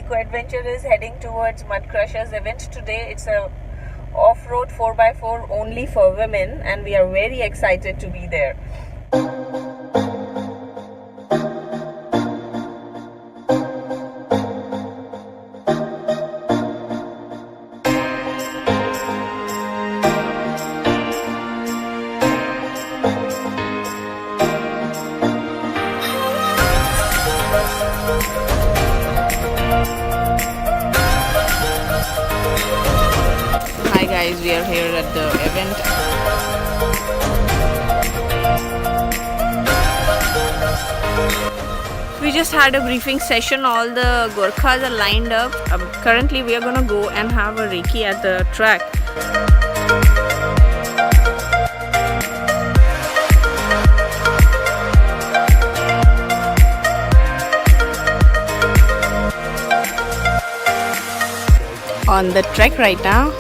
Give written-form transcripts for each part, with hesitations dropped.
Eco Adventure is heading towards Mud Crushers event today. It's a off-road 4x4 only for women, and we are very excited to be there. Hi guys, we are here at the event. We just had a briefing session. All the Gurkhas are lined up. Currently we are gonna go and have a recce at the track. On the trek right now.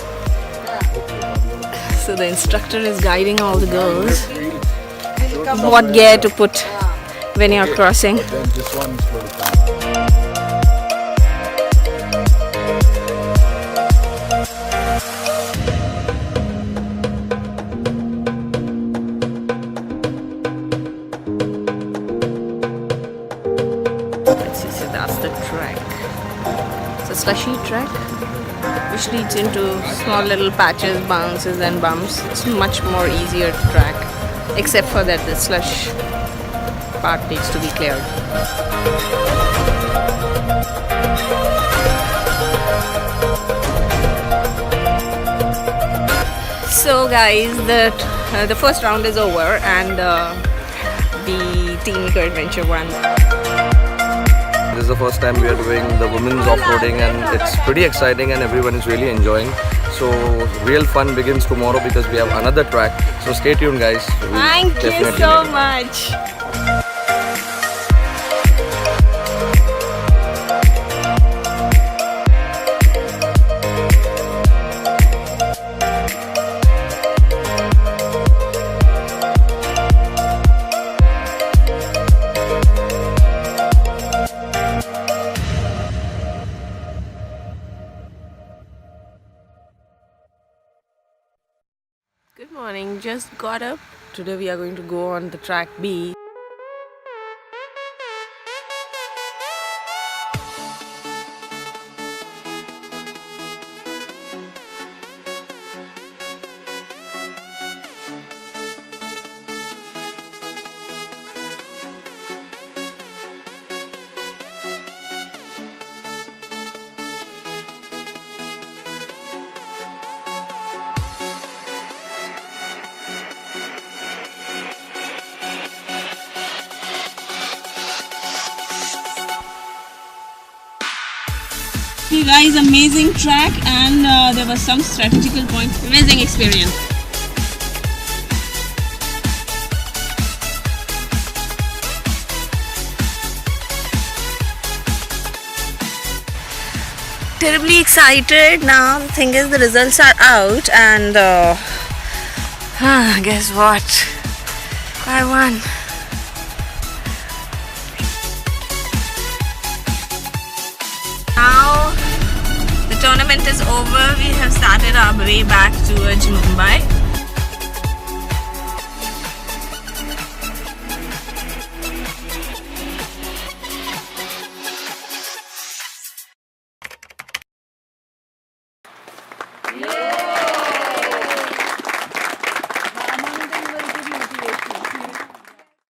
So the instructor is guiding all the girls what gear to put when you are crossing. Let's see, so that's the track. It's a slushy track which leads into small little patches, bounces and bumps. It's much more easier to track, except for that the slush part needs to be cleared. So guys, the first round is over and the Team Eco Adventure won. This is the first time we are doing the women's off-roading, and it's pretty exciting and everyone is really enjoying. So real fun begins tomorrow because we have another track. So stay tuned guys. Thank you so much. Good morning, just got up. Today we are going to go on the track B. You guys, amazing track, and there was some strategical points. Amazing experience. Terribly excited. Now the thing is, the results are out, and guess what? I won. Now the tournament is over. We have started our way back towards Mumbai. Yeah.